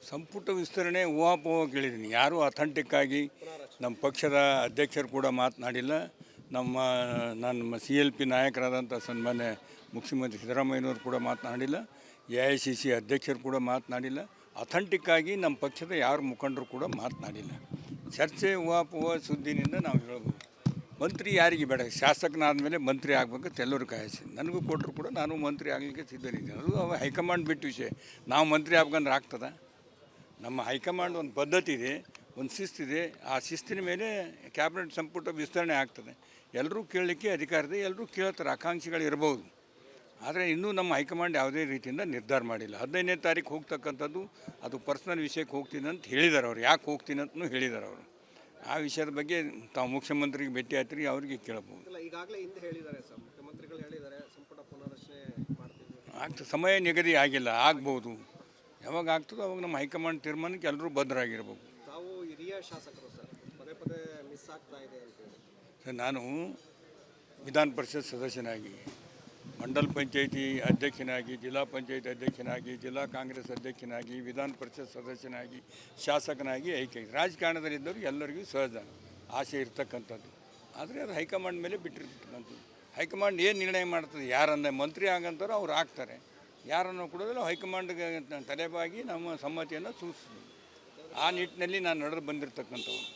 ಸಂಪುಟ ವಿಸ್ತರಣೆ ಊಹಾಪೋಹ ಕೇಳಿದ್ದೀನಿ. ಯಾರೂ ಅಥೆಂಟಿಕ್ ಆಗಿ ನಮ್ಮ ಪಕ್ಷದ ಅಧ್ಯಕ್ಷರು ಕೂಡ ಮಾತನಾಡಿಲ್ಲ. ನಮ್ಮ CLP ನಾಯಕರಾದಂಥ ಸನ್ಮಾನ್ಯ ಮುಖ್ಯಮಂತ್ರಿ ಸಿದ್ದರಾಮಯ್ಯನವರು ಕೂಡ ಮಾತನಾಡಿಲ್ಲ. AICC ಅಧ್ಯಕ್ಷರು ಕೂಡ ಮಾತನಾಡಿಲ್ಲ. ಅಥೆಂಟಿಕ್ ಆಗಿ ನಮ್ಮ ಪಕ್ಷದ ಯಾರು ಮುಖಂಡರು ಕೂಡ ಮಾತನಾಡಿಲ್ಲ. ಚರ್ಚೆ ಊಹಾಪೋಹ ಸುದ್ದಿನಿಂದ ನಾವು ಹೇಳ್ಬೋದು. ಮಂತ್ರಿ ಯಾರಿಗೆ ಬೇಡ, ಶಾಸಕನಾದ ಮೇಲೆ ಮಂತ್ರಿ ಆಗಬೇಕಂತ ಎಲ್ಲರೂ ಕಾಯಿಸಿ ನನಗೂ ಕೊಟ್ಟರು ಕೂಡ ನಾನು ಮಂತ್ರಿ ಆಗಲಿಕ್ಕೆ ಸಿದ್ಧನಿದ್ದೇನೆ. ಅದು ಹೈಕಮಾಂಡ್ ಬಿಟ್ಟು ವಿಷಯ. ನಾವು ಮಂತ್ರಿ ಆಗ್ಬೇಕಂದ್ರೆ ಆಗ್ತದ? ನಮ್ಮ ಹೈಕಮಾಂಡ್ ಒಂದು ಪದ್ಧತಿ ಇದೆ, ಒಂದು ಶಿಸ್ತಿದೆ. ಆ ಶಿಸ್ತಿನ ಮೇಲೆ ಕ್ಯಾಬಿನೆಟ್ ಸಂಪುಟ ವಿಸ್ತರಣೆ ಆಗ್ತದೆ. ಎಲ್ಲರೂ ಕೇಳಲಿಕ್ಕೆ ಅಧಿಕಾರ ಇದೆ, ಎಲ್ಲರೂ ಕೇಳ್ತಾರೆ, ಆಕಾಂಕ್ಷಿಗಳು ಇರ್ಬೋದು. ಆದರೆ ಇನ್ನೂ ನಮ್ಮ ಹೈಕಮಾಂಡ್ ಯಾವುದೇ ರೀತಿಯಿಂದ ನಿರ್ಧಾರ ಮಾಡಿಲ್ಲ. 15ನೇ ತಾರೀಕು ಹೋಗ್ತಕ್ಕಂಥದ್ದು ಅದು ಪರ್ಸ್ನಲ್ ವಿಷಯಕ್ಕೆ ಹೋಗ್ತೀನಿ ಅಂತ ಹೇಳಿದ್ದಾರೆ ಅವರು. ಯಾಕೆ ಹೋಗ್ತೀನಿ ಅಂತಲೂ ಹೇಳಿದ್ದಾರೆ ಅವರು. ಆ ವಿಷಯದ ಬಗ್ಗೆ ತಾವು ಮುಖ್ಯಮಂತ್ರಿಗೆ ಭೇಟಿ ಆಯ್ತೀರಿ, ಅವರಿಗೆ ಕೇಳಬಹುದು. ಈಗಾಗಲೇ ಹಿಂದೆ ಹೇಳಿದ್ದಾರೆ ಸರ್, ಮುಖ್ಯಮಂತ್ರಿಗಳು ಹೇಳಿದ್ದಾರೆ ಸಂಪುಟ ಪುನರ್ರಚನೆ ಮಾಡ್ತೀವಿ. ಆಗ್ತದೆ, ಸಮಯ ನಿಗದಿ ಆಗಿಲ್ಲ, ಆಗ್ಬೋದು. ಯಾವಾಗ ಆಗ್ತದೋ ಅವಾಗ ನಮ್ಮ ಹೈಕಮಾಂಡ್ ತೀರ್ಮಾನಕ್ಕೆ ಎಲ್ಲರೂ ಬದ್ಧರಾಗಿರ್ಬೇಕು. ತಾವು ಹಿರಿಯ ಶಾಸಕರು ಸರ್, ಪದೇ ಪದೇ ಮಿಸ್ ಆಗ್ತಾ ಇದೆ ಅಂತೇಳಿ ಸರ್, ನಾನು ವಿಧಾನ ಪರಿಷತ್ ಸದಸ್ಯನಾಗಿ, ಮಂಡಲ ಪಂಚಾಯಿತಿ ಅಧ್ಯಕ್ಷನಾಗಿ, ಜಿಲ್ಲಾ ಪಂಚಾಯತಿ ಅಧ್ಯಕ್ಷನಾಗಿ, ಜಿಲ್ಲಾ ಕಾಂಗ್ರೆಸ್ ಅಧ್ಯಕ್ಷನಾಗಿ, ವಿಧಾನ ಪರಿಷತ್ ಸದಸ್ಯನಾಗಿ, ಶಾಸಕನಾಗಿ ಆಯ್ಕೆ. ರಾಜಕಾರಣದಲ್ಲಿದ್ದವರು ಎಲ್ಲರಿಗೂ ಸಹಜ ಆಸೆ ಇರ್ತಕ್ಕಂಥದ್ದು. ಆದರೆ ಅದು ಹೈಕಮಾಂಡ್ ಮೇಲೆ ಬಿಟ್ಟಿರ್ತಕ್ಕಂಥದ್ದು. ಹೈಕಮಾಂಡ್ ಏನು ನಿರ್ಣಯ ಮಾಡ್ತದೆ, ಯಾರನ್ನ ಮಂತ್ರಿ ಆಗಂತಾರೋ ಅವ್ರು ಆಗ್ತಾರೆ, ಯಾರನ್ನು ಕೊಡೋದಿಲ್ಲ ಹೈಕಮಾಂಡ್ಗೆ ತಲೆಬಾಗಿ ನಮ್ಮ ಸಮ್ಮತಿಯನ್ನು ಸೂಚಿಸ್ತೀವಿ. ಆ ನಿಟ್ಟಿನಲ್ಲಿ ನಾನು ನಡೆದು ಬಂದಿರತಕ್ಕಂಥವ್ರು.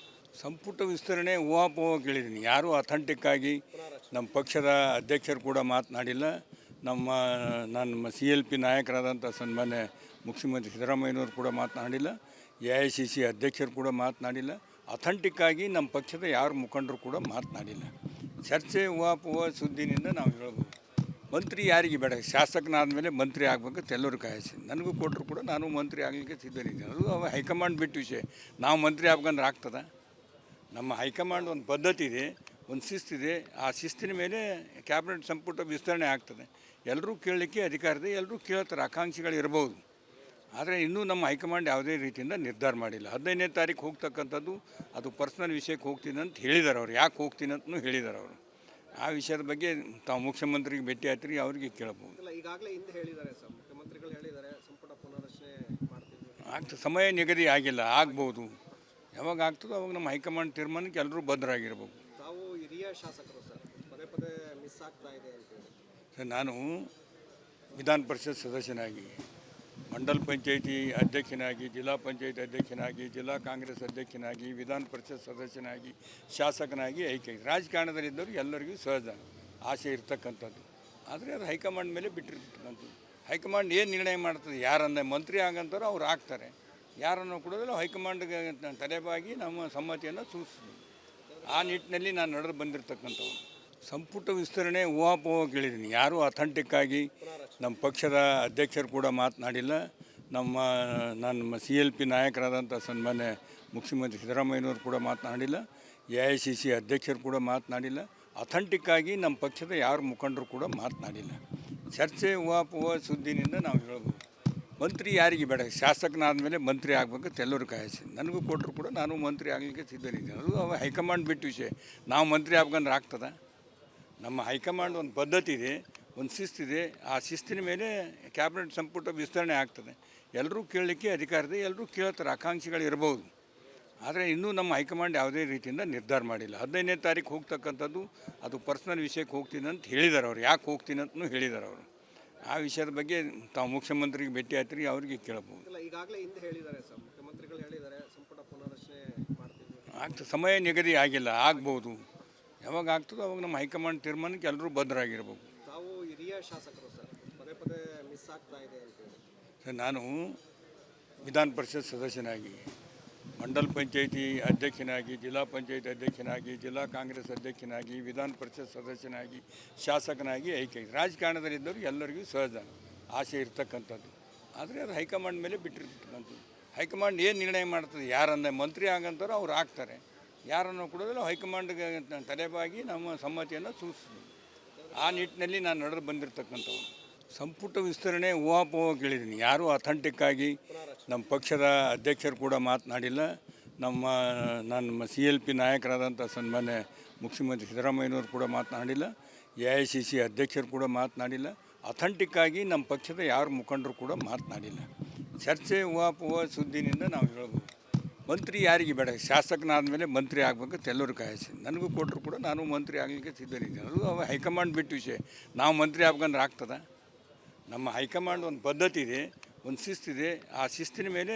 ಸಂಪುಟ ವಿಸ್ತರಣೆ ಊಹಾಪೋಹ ಕೇಳಿದ್ದೀನಿ. ಯಾರೂ ಅಥೆಂಟಿಕ್ ಆಗಿ ನಮ್ಮ ಪಕ್ಷದ ಅಧ್ಯಕ್ಷರು ಕೂಡ ಮಾತನಾಡಿಲ್ಲ. ನಮ್ಮ CLP ನಾಯಕರಾದಂಥ ಸನ್ಮಾನ್ಯ ಮುಖ್ಯಮಂತ್ರಿ ಸಿದ್ದರಾಮಯ್ಯನವರು ಕೂಡ ಮಾತನಾಡಿಲ್ಲ. AICC ಅಧ್ಯಕ್ಷರು ಕೂಡ ಮಾತನಾಡಿಲ್ಲ. ಅಥೆಂಟಿಕ್ ಆಗಿ ನಮ್ಮ ಪಕ್ಷದ ಯಾರು ಮುಖಂಡರು ಕೂಡ ಮಾತನಾಡಿಲ್ಲ. ಚರ್ಚೆ ಊಹಾಪೋಹ ಸುದ್ದಿನಿಂದ ನಾವು ಹೇಳ್ಬೋದು. ಮಂತ್ರಿ ಯಾರಿಗೆ ಬೇಡ, ಶಾಸಕನಾದ ಮೇಲೆ ಮಂತ್ರಿ ಆಗಬೇಕಂತ ಎಲ್ಲರೂ ಕಾಯಿಸಿ ನನಗೂ ಕೊಟ್ಟರು ಕೂಡ ನಾನು ಮಂತ್ರಿ ಆಗಲಿಕ್ಕೆ ಸಿದ್ಧನಿದ್ದೇನೆ. ಅದು ಹೈಕಮಾಂಡ್ ಬಿಟ್ಟು ವಿಷಯ. ನಾವು ಮಂತ್ರಿ ಆಗ್ಬೇಕಂದ್ರೆ ಆಗ್ತದ? ನಮ್ಮ ಹೈಕಮಾಂಡ್ ಒಂದು ಪದ್ಧತಿ ಇದೆ, ಒಂದು ಶಿಸ್ತಿದೆ. ಆ ಶಿಸ್ತಿನ ಮೇಲೆ ಕ್ಯಾಬಿನೆಟ್ ಸಂಪುಟ ವಿಸ್ತರಣೆ ಆಗ್ತದೆ. ಎಲ್ಲರೂ ಕೇಳಲಿಕ್ಕೆ ಅಧಿಕಾರ ಇದೆ, ಎಲ್ಲರೂ ಕೇಳ್ತಾರೆ, ಆಕಾಂಕ್ಷಿಗಳು ಇರ್ಬೋದು. ಆದರೆ ಇನ್ನೂ ನಮ್ಮ ಹೈಕಮಾಂಡ್ ಯಾವುದೇ ರೀತಿಯಿಂದ ನಿರ್ಧಾರ ಮಾಡಿಲ್ಲ. 15ನೇ ತಾರೀಕು ಹೋಗ್ತಕ್ಕಂಥದ್ದು ಅದು ಪರ್ಸ್ನಲ್ ವಿಷಯಕ್ಕೆ ಹೋಗ್ತೀನಿ ಅಂತ ಹೇಳಿದ್ದಾರೆ ಅವರು. ಯಾಕೆ ಹೋಗ್ತೀನಿ ಅಂತಲೂ ಹೇಳಿದ್ದಾರೆ ಅವರು. ಆ ವಿಷಯದ ಬಗ್ಗೆ ತಾವು ಮುಖ್ಯಮಂತ್ರಿಗೆ ಭೇಟಿ ಆಯ್ತೀರಿ, ಅವರಿಗೆ ಕೇಳಬಹುದು. ಈಗಾಗಲೇ ಹಿಂದೆ ಹೇಳಿದ್ದಾರೆ ಸರ್, ಮುಖ್ಯಮಂತ್ರಿಗಳು ಹೇಳಿದ್ದಾರೆ ಸಂಪುಟ ಪುನರ್ರಚನೆ ಮಾಡ್ತೀವಿ. ಆಗ್ತದೆ, ಸಮಯ ನಿಗದಿ ಆಗಿಲ್ಲ, ಆಗ್ಬೋದು. ಯಾವಾಗ ಆಗ್ತದೋ ಅವಾಗ ನಮ್ಮ ಹೈಕಮಾಂಡ್ ತೀರ್ಮಾನಕ್ಕೆ ಎಲ್ಲರೂ ಬದ್ಧರಾಗಿರ್ಬೇಕು. ತಾವು ಹಿರಿಯ ಶಾಸಕರು ಸರ್, ಪದೇ ಪದೇ ಮಿಸ್ ಆಗ್ತಾ ಇದೆ ಅಂತೇಳಿ ಸರ್, ನಾನು ವಿಧಾನ ಪರಿಷತ್ ಸದಸ್ಯನಾಗಿ, ಮಂಡಲ ಪಂಚಾಯಿತಿ ಅಧ್ಯಕ್ಷನಾಗಿ, ಜಿಲ್ಲಾ ಪಂಚಾಯತಿ ಅಧ್ಯಕ್ಷನಾಗಿ, ಜಿಲ್ಲಾ ಕಾಂಗ್ರೆಸ್ ಅಧ್ಯಕ್ಷನಾಗಿ, ವಿಧಾನ ಪರಿಷತ್ ಸದಸ್ಯನಾಗಿ, ಶಾಸಕನಾಗಿ ಆಯ್ಕೆ. ರಾಜಕಾರಣದಲ್ಲಿದ್ದವರು ಎಲ್ಲರಿಗೂ ಸಹಜ ಆಸೆ ಇರ್ತಕ್ಕಂಥದ್ದು. ಆದರೆ ಅದು ಹೈಕಮಾಂಡ್ ಮೇಲೆ ಬಿಟ್ಟಿರ್ತಕ್ಕಂಥದ್ದು. ಹೈಕಮಾಂಡ್ ಏನು ನಿರ್ಣಯ ಮಾಡ್ತದೆ, ಯಾರನ್ನ ಮಂತ್ರಿ ಆಗಂತಾರೋ ಅವ್ರು ಆಗ್ತಾರೆ, ಯಾರನ್ನು ಕೊಡೋದಿಲ್ಲ ಹೈಕಮಾಂಡ್ಗೆ ತಲೆಬಾಗಿ ನಮ್ಮ ಸಮ್ಮತಿಯನ್ನು ಸೂಚಿಸ್ತೀವಿ. ಆ ನಿಟ್ಟಿನಲ್ಲಿ ನಾನು ನಡೆದು ಬಂದಿರತಕ್ಕಂಥವ್ರು. ಸಂಪುಟ ವಿಸ್ತರಣೆ ಊಹಾಪೋಹ ಕೇಳಿದ್ದೀನಿ. ಯಾರೂ ಅಥೆಂಟಿಕ್ ಆಗಿ ನಮ್ಮ ಪಕ್ಷದ ಅಧ್ಯಕ್ಷರು ಕೂಡ ಮಾತನಾಡಿಲ್ಲ. ನಮ್ಮ CLP ನಾಯಕರಾದಂಥ ಸನ್ಮಾನ್ಯ ಮುಖ್ಯಮಂತ್ರಿ ಸಿದ್ದರಾಮಯ್ಯನವರು ಕೂಡ ಮಾತನಾಡಿಲ್ಲ. AICC ಅಧ್ಯಕ್ಷರು ಕೂಡ ಮಾತನಾಡಿಲ್ಲ. ಅಥೆಂಟಿಕ್ ಆಗಿ ನಮ್ಮ ಪಕ್ಷದ ಯಾರು ಮುಖಂಡರು ಕೂಡ ಮಾತನಾಡಿಲ್ಲ. ಚರ್ಚೆ ಊಹಾಪೋಹ ಸುದ್ದಿನಿಂದ ನಾವು ಹೇಳ್ಬೋದು. ಮಂತ್ರಿ ಯಾರಿಗೆ ಬೇಡ, ಶಾಸಕನಾದ ಮೇಲೆ ಮಂತ್ರಿ ಆಗಬೇಕಂತ ಎಲ್ಲರೂ ಕಾಯಿಸಿ ನನಗೂ ಕೊಟ್ಟರು ಕೂಡ ನಾನು ಮಂತ್ರಿ ಆಗಲಿಕ್ಕೆ ಸಿದ್ಧನಿದ್ದೇನೆ. ಅದು ಹೈಕಮಾಂಡ್ ಬಿಟ್ಟು ವಿಷಯ. ನಾವು ಮಂತ್ರಿ ಆಗ್ಬೇಕಂದ್ರೆ ಆಗ್ತದ? ನಮ್ಮ ಹೈಕಮಾಂಡ್ ಒಂದು ಪದ್ಧತಿ ಇದೆ, ಒಂದು ಶಿಸ್ತಿದೆ. ಆ ಶಿಸ್ತಿನ ಮೇಲೆ ಕ್ಯಾಬಿನೆಟ್ ಸಂಪುಟ ವಿಸ್ತರಣೆ ಆಗ್ತದೆ. ಎಲ್ಲರೂ ಕೇಳಲಿಕ್ಕೆ ಅಧಿಕಾರ ಇದೆ, ಎಲ್ಲರೂ ಕೇಳ್ತಾರೆ, ಆಕಾಂಕ್ಷಿಗಳು ಇರ್ಬೋದು. ಆದರೆ ಇನ್ನೂ ನಮ್ಮ ಹೈಕಮಾಂಡ್ ಯಾವುದೇ ರೀತಿಯಿಂದ ನಿರ್ಧಾರ ಮಾಡಿಲ್ಲ. 15ನೇ ತಾರೀಕು ಹೋಗ್ತಕ್ಕಂಥದ್ದು ಅದು ಪರ್ಸ್ನಲ್ ವಿಷಯಕ್ಕೆ ಹೋಗ್ತೀನಿ ಅಂತ ಹೇಳಿದ್ದಾರೆ ಅವರು. ಯಾಕೆ ಹೋಗ್ತೀನಿ ಅಂತಲೂ ಹೇಳಿದ್ದಾರೆ ಅವರು. ಆ ವಿಷಯದ ಬಗ್ಗೆ ತಾವು ಮುಖ್ಯಮಂತ್ರಿಗೆ ಭೇಟಿ ಆಯ್ತೀರಿ, ಅವರಿಗೆ ಕೇಳಬಹುದು. ಈಗಾಗಲೇ ಹಿಂದೆ ಹೇಳಿದ್ದಾರೆ ಸರ್, ಮುಖ್ಯಮಂತ್ರಿಗಳು ಹೇಳಿದ್ದಾರೆ ಸಂಪುಟ ಪುನರ್ರಚನೆ ಮಾಡ್ತೀವಿ. ಆಗ್ತದೆ, ಸಮಯ ನಿಗದಿ ಆಗಿಲ್ಲ, ಆಗ್ಬೋದು. ಯಾವಾಗ ಆಗ್ತದೋ ಅವಾಗ ನಮ್ಮ ಹೈಕಮಾಂಡ್ ತೀರ್ಮಾನಕ್ಕೆ ಎಲ್ಲರೂ ಬದ್ಧರಾಗಿರ್ಬೇಕು. ತಾವು ಹಿರಿಯ ಶಾಸಕರು ಸರ್, ಪದೇ ಪದೇ ಮಿಸ್ ಆಗ್ತಾ ಇದೆ ಅಂತೇಳಿ ಸರ್, ನಾನು ವಿಧಾನ ಪರಿಷತ್ ಸದಸ್ಯನಾಗಿ, ಮಂಡಲ ಪಂಚಾಯಿತಿ ಅಧ್ಯಕ್ಷನಾಗಿ, ಜಿಲ್ಲಾ ಪಂಚಾಯತಿ ಅಧ್ಯಕ್ಷನಾಗಿ, ಜಿಲ್ಲಾ ಕಾಂಗ್ರೆಸ್ ಅಧ್ಯಕ್ಷನಾಗಿ, ವಿಧಾನ ಪರಿಷತ್ ಸದಸ್ಯನಾಗಿ, ಶಾಸಕನಾಗಿ ಆಯ್ಕೆ. ರಾಜಕಾರಣದಲ್ಲಿದ್ದವರು ಎಲ್ಲರಿಗೂ ಸಹಜ ಆಸೆ ಇರ್ತಕ್ಕಂಥದ್ದು. ಆದರೆ ಅದು ಹೈಕಮಾಂಡ್ ಮೇಲೆ ಬಿಟ್ಟಿರ್ತಕ್ಕಂಥದ್ದು. ಹೈಕಮಾಂಡ್ ಏನು ನಿರ್ಣಯ ಮಾಡ್ತದೆ, ಯಾರನ್ನ ಮಂತ್ರಿ ಆಗಂತಾರೋ ಅವ್ರು ಆಗ್ತಾರೆ, ಯಾರನ್ನು ಕೊಡೋದಿಲ್ಲ ಹೈಕಮಾಂಡ್ಗೆ ತಲೆಬಾಗಿ ನಮ್ಮ ಸಮ್ಮತಿಯನ್ನು ಸೂಚಿಸ್ತೀವಿ. ಆ ನಿಟ್ಟಿನಲ್ಲಿ ನಾನು ನಡೆದು ಬಂದಿರತಕ್ಕಂಥವ್ರು. ಸಂಪುಟ ವಿಸ್ತರಣೆ ಊಹಾಪೋಹ ಕೇಳಿದ್ದೀನಿ. ಯಾರೂ ಅಥೆಂಟಿಕ್ ಆಗಿ ನಮ್ಮ ಪಕ್ಷದ ಅಧ್ಯಕ್ಷರು ಕೂಡ ಮಾತನಾಡಿಲ್ಲ. ನಮ್ಮ CLP ನಾಯಕರಾದಂಥ ಸನ್ಮಾನ್ಯ ಮುಖ್ಯಮಂತ್ರಿ ಸಿದ್ದರಾಮಯ್ಯನವರು ಕೂಡ ಮಾತನಾಡಿಲ್ಲ. AICC ಅಧ್ಯಕ್ಷರು ಕೂಡ ಮಾತನಾಡಿಲ್ಲ. ಅಥೆಂಟಿಕ್ ಆಗಿ ನಮ್ಮ ಪಕ್ಷದ ಯಾರು ಮುಖಂಡರು ಕೂಡ ಮಾತನಾಡಿಲ್ಲ. ಚರ್ಚೆ ಊಹಾಪೋಹ ಸುದ್ದಿನಿಂದ ನಾವು ಹೇಳ್ಬೋದು. ಮಂತ್ರಿ ಯಾರಿಗೆ ಬೇಡ, ಶಾಸಕನಾದ ಮೇಲೆ ಮಂತ್ರಿ ಆಗಬೇಕಂತ ಎಲ್ಲರೂ ಕಾಯಿಸಿ ನನಗೂ ಕೊಟ್ಟರು ಕೂಡ ನಾನು ಮಂತ್ರಿ ಆಗಲಿಕ್ಕೆ ಸಿದ್ಧನಿದ್ದೇನೆ. ಅದು ಹೈಕಮಾಂಡ್ ಬಿಟ್ಟು ವಿಷಯ. ನಾವು ಮಂತ್ರಿ ಆಗ್ಬೇಕಂದ್ರೆ ಆಗ್ತದ? ನಮ್ಮ ಹೈಕಮಾಂಡ್ ಒಂದು ಪದ್ಧತಿ ಇದೆ, ಒಂದು ಶಿಸ್ತಿದೆ. ಆ ಶಿಸ್ತಿನ ಮೇಲೆ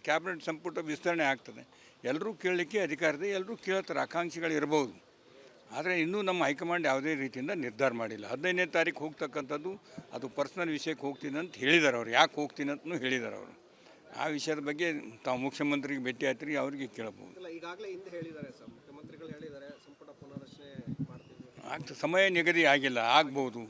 ಕ್ಯಾಬಿನೆಟ್ ಸಂಪುಟ ವಿಸ್ತರಣೆ ಆಗ್ತದೆ. ಎಲ್ಲರೂ ಕೇಳಲಿಕ್ಕೆ ಅಧಿಕಾರ ಇದೆ, ಎಲ್ಲರೂ ಕೇಳ್ತಾರೆ, ಆಕಾಂಕ್ಷಿಗಳು ಇರ್ಬೋದು. ಆದರೆ ಇನ್ನೂ ನಮ್ಮ ಹೈಕಮಾಂಡ್ ಯಾವುದೇ ರೀತಿಯಿಂದ ನಿರ್ಧಾರ ಮಾಡಿಲ್ಲ. 15ನೇ ತಾರೀಕು ಹೋಗ್ತಕ್ಕಂಥದ್ದು ಅದು ಪರ್ಸ್ನಲ್ ವಿಷಯಕ್ಕೆ ಹೋಗ್ತೀನಿ ಅಂತ ಹೇಳಿದ್ದಾರೆ ಅವರು. ಯಾಕೆ ಹೋಗ್ತೀನಿ ಅಂತಲೂ ಹೇಳಿದ್ದಾರೆ ಅವರು. ಆ ವಿಷಯದ ಬಗ್ಗೆ ತಾವು ಮುಖ್ಯಮಂತ್ರಿಗೆ ಭೇಟಿ ಆಯ್ತು ರೀ, ಅವ್ರಿಗೆ ಕೇಳಬಹುದು. ಇಲ್ಲ, ಈಗಾಗಲೇ ಹಿಂದೆ ಹೇಳಿದ್ದಾರೆ ಸರ್, ಮುಖ್ಯಮಂತ್ರಿಗಳು ಹೇಳಿದ್ದಾರೆ ಸಂಪುಟ ಪುನರ್ರಚನೆ ಮಾಡ್ತೀವಿ. ಆಗ್ತದೆ, ಸಮಯ ನಿಗದಿ ಆಗಿಲ್ಲ, ಆಗ್ಬೋದು.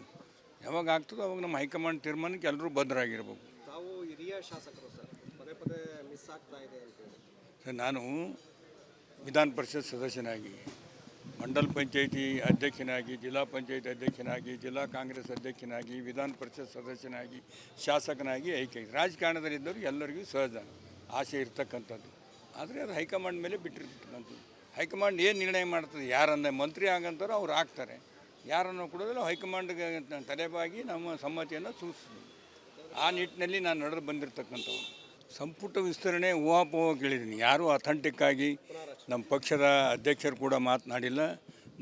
ಯಾವಾಗ ಆಗ್ತದೋ ಅವಾಗ ನಮ್ಮ ಹೈಕಮಾಂಡ್ ತೀರ್ಮಾನಕ್ಕೆ ಎಲ್ಲರೂ ಬದ್ಧರಾಗಿರ್ಬೇಕು. ತಾವು ಹಿರಿಯ ಶಾಸಕರು ಸರ್, ಪದೇ ಪದೇ ಮಿಸ್ ಆಗ್ತಾ ಇದೆ ಅಂತೇಳಿ. ಸರ್, ನಾನು ವಿಧಾನ ಪರಿಷತ್ ಸದಸ್ಯನಾಗಿ, ಮಂಡಲ್ ಪಂಚಾಯಿತಿ ಅಧ್ಯಕ್ಷನಾಗಿ, ಜಿಲ್ಲಾ ಪಂಚಾಯತಿ ಅಧ್ಯಕ್ಷನಾಗಿ, ಜಿಲ್ಲಾ ಕಾಂಗ್ರೆಸ್ ಅಧ್ಯಕ್ಷನಾಗಿ, ವಿಧಾನ ಪರಿಷತ್ ಸದಸ್ಯನಾಗಿ, ಶಾಸಕನಾಗಿ ಆಯ್ಕೆ. ರಾಜಕಾರಣದಲ್ಲಿದ್ದವರು ಎಲ್ಲರಿಗೂ ಸಹಜ ಆಸೆ ಇರ್ತಕ್ಕಂಥದ್ದು. ಆದರೆ ಅದು ಹೈಕಮಾಂಡ್ ಮೇಲೆ ಬಿಟ್ಟಿರ್ತಕ್ಕಂಥದ್ದು. ಹೈಕಮಾಂಡ್ ಏನು ನಿರ್ಣಯ ಮಾಡ್ತದೆ, ಯಾರನ್ನ ಮಂತ್ರಿ ಆಗಂತಾರೋ ಅವ್ರು ಆಗ್ತಾರೆ, ಯಾರನ್ನು ಕೊಡೋದಿಲ್ಲ ಹೈಕಮಾಂಡ್ಗೆ ತಲೆಬಾಗಿ ನಮ್ಮ ಸಮ್ಮತಿಯನ್ನು ಸೂಚಿಸ್ತೀವಿ. ಆ ನಿಟ್ಟಿನಲ್ಲಿ ನಾನು ನಡೆದು ಬಂದಿರತಕ್ಕಂಥವ್ರು. ಸಂಪುಟ ವಿಸ್ತರಣೆ ಊಹಾಪೋಹ ಕೇಳಿದ್ದೀನಿ. ಯಾರೂ ಅಥೆಂಟಿಕ್ಕಾಗಿ ನಮ್ಮ ಪಕ್ಷದ ಅಧ್ಯಕ್ಷರು ಕೂಡ ಮಾತನಾಡಿಲ್ಲ.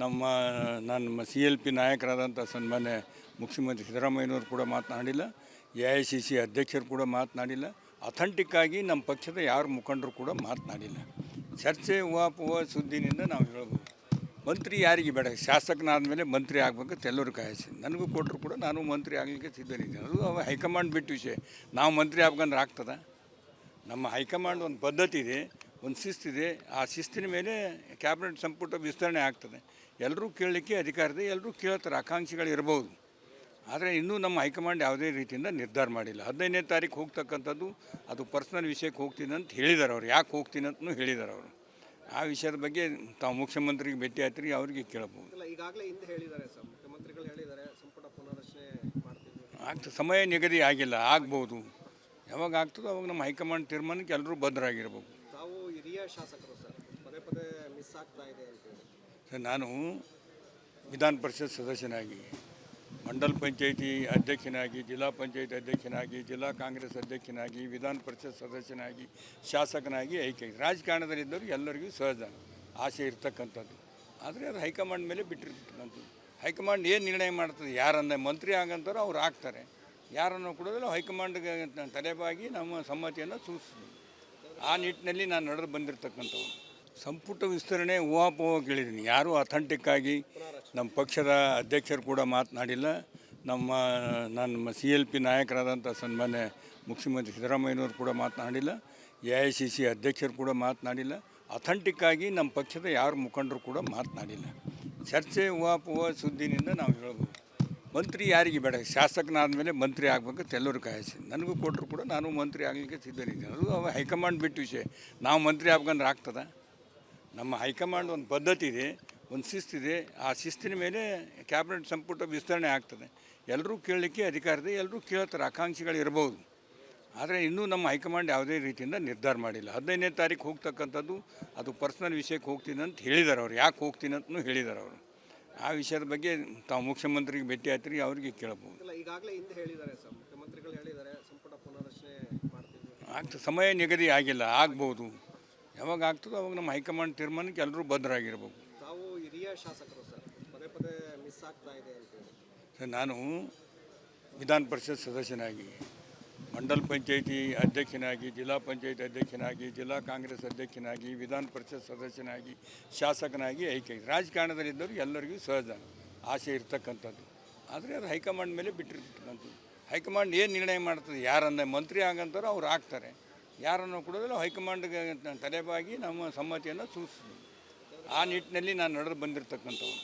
ನಮ್ಮ CLP ನಾಯಕರಾದಂಥ ಸನ್ಮಾನ್ಯ ಮುಖ್ಯಮಂತ್ರಿ ಸಿದ್ದರಾಮಯ್ಯನವರು ಕೂಡ ಮಾತನಾಡಿಲ್ಲ. AICC ಅಧ್ಯಕ್ಷರು ಕೂಡ ಮಾತನಾಡಿಲ್ಲ. ಅಥೆಂಟಿಕ್ಕಾಗಿ ನಮ್ಮ ಪಕ್ಷದ ಯಾರು ಮುಖಂಡರು ಕೂಡ ಮಾತನಾಡಿಲ್ಲ. ಚರ್ಚೆ ಊಹಾಪೋಹ ಸುದ್ದಿನಿಂದ ನಾವು ಹೇಳ್ಬೋದು. ಮಂತ್ರಿ ಯಾರಿಗೆ ಬೇಡ, ಶಾಸಕನಾದ ಮೇಲೆ ಮಂತ್ರಿ ಆಗಬೇಕಂತ ಎಲ್ಲರೂ ಕಾಯಿಸಿ ನನಗೂ ಕೊಟ್ಟರು ಕೂಡ ನಾನು ಮಂತ್ರಿ ಆಗಲಿಕ್ಕೆ ಸಿದ್ಧನಿದ್ದೇನೆ. ಅದು ಹೈಕಮಾಂಡ್ ಬಿಟ್ಟು ವಿಷಯ. ನಾವು ಮಂತ್ರಿ ಆಗ್ಬೇಕಂದ್ರೆ ಆಗ್ತದ? ನಮ್ಮ ಹೈಕಮಾಂಡ್ ಒಂದು ಪದ್ಧತಿ ಇದೆ, ಒಂದು ಶಿಸ್ತಿದೆ. ಆ ಶಿಸ್ತಿನ ಮೇಲೆ ಕ್ಯಾಬಿನೆಟ್ ಸಂಪುಟ ವಿಸ್ತರಣೆ ಆಗ್ತದೆ. ಎಲ್ಲರೂ ಕೇಳಲಿಕ್ಕೆ ಅಧಿಕಾರ ಇದೆ, ಎಲ್ಲರೂ ಕೇಳ್ತಾರೆ, ಆಕಾಂಕ್ಷಿಗಳು ಇರ್ಬೋದು. ಆದರೆ ಇನ್ನೂ ನಮ್ಮ ಹೈಕಮಾಂಡ್ ಯಾವುದೇ ರೀತಿಯಿಂದ ನಿರ್ಧಾರ ಮಾಡಿಲ್ಲ. 15ನೇ ತಾರೀಕು ಹೋಗ್ತಕ್ಕಂಥದ್ದು ಅದು ಪರ್ಸ್ನಲ್ ವಿಷಯಕ್ಕೆ ಹೋಗ್ತೀನಿ ಅಂತ ಹೇಳಿದ್ದಾರೆ ಅವರು. ಯಾಕೆ ಹೋಗ್ತೀನಿ ಅಂತಲೂ ಹೇಳಿದ್ದಾರೆ ಅವರು. ಆ ವಿಷಯದ ಬಗ್ಗೆ ತಾವು ಮುಖ್ಯಮಂತ್ರಿಗೆ ಭೇಟಿ ಆಯ್ತು ರೀ, ಅವ್ರಿಗೆ ಕೇಳಬಹುದು. ಇಲ್ಲ, ಈಗಾಗಲೇ ಹಿಂದೆ ಹೇಳಿದ್ದಾರೆ ಸರ್, ಮುಖ್ಯಮಂತ್ರಿಗಳು ಹೇಳಿದ್ದಾರೆ ಸಂಪುಟ ಪುನರ್ರಚನೆ ಮಾಡ್ತೀವಿ. ಆಗ್ತದೆ, ಸಮಯ ನಿಗದಿ ಆಗಿಲ್ಲ, ಆಗ್ಬೋದು. ಯಾವಾಗ ಆಗ್ತದೋ ಅವಾಗ ನಮ್ಮ ಹೈಕಮಾಂಡ್ ತೀರ್ಮಾನಕ್ಕೆ ಎಲ್ಲರೂ ಬದ್ಧರಾಗಿರ್ಬೇಕು. ತಾವು ಹಿರಿಯ ಶಾಸಕರು ಸರ್, ಪದೇ ಪದೇ ಮಿಸ್ ಆಗ್ತಾ ಇದೆ ಅಂತೇಳಿ. ಸರ್, ನಾನು ವಿಧಾನ ಪರಿಷತ್ ಸದಸ್ಯನಾಗಿ, ಮಂಡಲ್ ಪಂಚಾಯಿತಿ ಅಧ್ಯಕ್ಷನಾಗಿ, ಜಿಲ್ಲಾ ಪಂಚಾಯತಿ ಅಧ್ಯಕ್ಷನಾಗಿ, ಜಿಲ್ಲಾ ಕಾಂಗ್ರೆಸ್ ಅಧ್ಯಕ್ಷನಾಗಿ, ವಿಧಾನ ಪರಿಷತ್ ಸದಸ್ಯನಾಗಿ, ಶಾಸಕನಾಗಿ ಆಯ್ಕೆ. ರಾಜಕಾರಣದಲ್ಲಿದ್ದವರು ಎಲ್ಲರಿಗೂ ಸಹಜ ಆಸೆ ಇರ್ತಕ್ಕಂಥದ್ದು. ಆದರೆ ಅದು ಹೈಕಮಾಂಡ್ ಮೇಲೆ ಬಿಟ್ಟಿರ್ತಕ್ಕಂಥದ್ದು. ಹೈಕಮಾಂಡ್ ಏನು ನಿರ್ಣಯ ಮಾಡ್ತದೆ, ಯಾರನ್ನ ಮಂತ್ರಿ ಆಗಂತಾರೋ ಅವ್ರು ಆಗ್ತಾರೆ, ಯಾರನ್ನು ಕೊಡೋದಿಲ್ಲ ಹೈಕಮಾಂಡ್ಗೆ ತಲೆಬಾಗಿ ನಮ್ಮ ಸಮ್ಮತಿಯನ್ನು ಸೂಚಿಸ್ತೀವಿ. ಆ ನಿಟ್ಟಿನಲ್ಲಿ ನಾನು ನಡೆದು ಬಂದಿರತಕ್ಕಂಥವ್ರು. ಸಂಪುಟ ವಿಸ್ತರಣೆ ಊಹಾಪೋಹ ಕೇಳಿದ್ದೀನಿ. ಯಾರೂ ಅಥೆಂಟಿಕ್ಕಾಗಿ ನಮ್ಮ ಪಕ್ಷದ ಅಧ್ಯಕ್ಷರು ಕೂಡ ಮಾತನಾಡಿಲ್ಲ. ನಮ್ಮ CLP ನಾಯಕರಾದಂಥ ಸನ್ಮಾನ್ಯ ಮುಖ್ಯಮಂತ್ರಿ ಸಿದ್ದರಾಮಯ್ಯನವರು ಕೂಡ ಮಾತನಾಡಿಲ್ಲ. AICC ಅಧ್ಯಕ್ಷರು ಕೂಡ ಮಾತನಾಡಿಲ್ಲ. ಅಥೆಂಟಿಕ್ಕಾಗಿ ನಮ್ಮ ಪಕ್ಷದ ಯಾರು ಮುಖಂಡರು ಕೂಡ ಮಾತನಾಡಿಲ್ಲ. ಚರ್ಚೆ ಊಹಾಪೋಹ ಸುದ್ದಿನಿಂದ ನಾವು ಹೇಳ್ಬೋದು. ಮಂತ್ರಿ ಯಾರಿಗೆ ಬೇಡ, ಶಾಸಕನಾದ ಮೇಲೆ ಮಂತ್ರಿ ಆಗಬೇಕಂತ ಎಲ್ಲರೂ ಕಾಯಿಸಿ ನನಗೂ ಕೊಟ್ಟರು ಕೂಡ ನಾನು ಮಂತ್ರಿ ಆಗಲಿಕ್ಕೆ ಸಿದ್ಧನಿದ್ದೇನೆ. ಅದು ಹೈಕಮಾಂಡ್ ಬಿಟ್ಟು ವಿಷಯ. ನಾವು ಮಂತ್ರಿ ಆಗ್ಬೇಕಂದ್ರೆ ಆಗ್ತದ? ನಮ್ಮ ಹೈಕಮಾಂಡ್ ಒಂದು ಪದ್ಧತಿ ಇದೆ, ಒಂದು ಶಿಸ್ತಿದೆ. ಆ ಶಿಸ್ತಿನ ಮೇಲೆ ಕ್ಯಾಬಿನೆಟ್ ಸಂಪುಟ ವಿಸ್ತರಣೆ ಆಗ್ತದೆ. ಎಲ್ಲರೂ ಕೇಳಲಿಕ್ಕೆ ಅಧಿಕಾರ ಇದೆ, ಎಲ್ಲರೂ ಕೇಳ್ತಾರೆ, ಆಕಾಂಕ್ಷಿಗಳು ಇರ್ಬೋದು. ಆದರೆ ಇನ್ನೂ ನಮ್ಮ ಹೈಕಮಾಂಡ್ ಯಾವುದೇ ರೀತಿಯಿಂದ ನಿರ್ಧಾರ ಮಾಡಿಲ್ಲ. 15ನೇ ತಾರೀಕು ಹೋಗ್ತಕ್ಕಂಥದ್ದು ಅದು ಪರ್ಸ್ನಲ್ ವಿಷಯಕ್ಕೆ ಹೋಗ್ತೀನಿ ಅಂತ ಹೇಳಿದ್ದಾರೆ ಅವರು. ಯಾಕೆ ಹೋಗ್ತೀನಿ ಅಂತಲೂ ಹೇಳಿದ್ದಾರೆ ಅವರು. ಆ ವಿಷಯದ ಬಗ್ಗೆ ತಾವು ಮುಖ್ಯಮಂತ್ರಿಗೆ ಭೇಟಿ ಆಯ್ತು ರೀ, ಅವ್ರಿಗೆ ಕೇಳಬಹುದು. ಇಲ್ಲ, ಈಗಾಗಲೇ ಹಿಂದೆ ಹೇಳಿದ್ದಾರೆ ಸರ್, ಮುಖ್ಯಮಂತ್ರಿಗಳು ಹೇಳಿದ್ದಾರೆ ಸಂಪುಟ ಪುನರ್ರಚನೆ ಮಾಡ್ತೀವಿ. ಆಗ್ತದೆ, ಸಮಯ ನಿಗದಿ ಆಗಿಲ್ಲ, ಆಗ್ಬೋದು. ಯಾವಾಗ ಆಗ್ತದೋ ಅವಾಗ ನಮ್ಮ ಹೈಕಮಾಂಡ್ ತೀರ್ಮಾನಕ್ಕೆ ಎಲ್ಲರೂ ಬದ್ಧರಾಗಿರ್ಬೇಕು. ತಾವು ಹಿರಿಯ ಶಾಸಕರು ಸರ್, ಪದೇ ಪದೇ ಮಿಸ್ ಆಗ್ತಾ ಇದೆ ಅಂತೇಳಿ. ಸರ್, ನಾನು ವಿಧಾನ ಪರಿಷತ್ ಸದಸ್ಯನಾಗಿ, ಮಂಡಲ್ ಪಂಚಾಯಿತಿ ಅಧ್ಯಕ್ಷನಾಗಿ, ಜಿಲ್ಲಾ ಪಂಚಾಯತಿ ಅಧ್ಯಕ್ಷನಾಗಿ, ಜಿಲ್ಲಾ ಕಾಂಗ್ರೆಸ್ ಅಧ್ಯಕ್ಷನಾಗಿ, ವಿಧಾನ ಪರಿಷತ್ ಸದಸ್ಯನಾಗಿ, ಶಾಸಕನಾಗಿ ಆಯ್ಕೆ. ರಾಜಕಾರಣದಲ್ಲಿದ್ದವರು ಎಲ್ಲರಿಗೂ ಸಹಜ ಆಸೆ ಇರ್ತಕ್ಕಂಥದ್ದು. ಆದರೆ ಅದು ಹೈಕಮಾಂಡ್ ಮೇಲೆ ಬಿಟ್ಟಿರ್ತಕ್ಕಂಥದ್ದು. ಹೈಕಮಾಂಡ್ ಏನು ನಿರ್ಣಯ ಮಾಡ್ತದೆ, ಯಾರನ್ನ ಮಂತ್ರಿ ಆಗಂತಾರೋ ಅವ್ರು ಆಗ್ತಾರೆ, ಯಾರನ್ನು ಕೊಡೋದಿಲ್ಲ ಹೈಕಮಾಂಡ್ಗೆ ತಲೆಬಾಗಿ ನಮ್ಮ ಸಮ್ಮತಿಯನ್ನು ಸೂಚಿಸ್ತೀವಿ. ಆ ನಿಟ್ಟಿನಲ್ಲಿ ನಾನು ನಡೆದು ಬಂದಿರತಕ್ಕಂಥವ್ರು.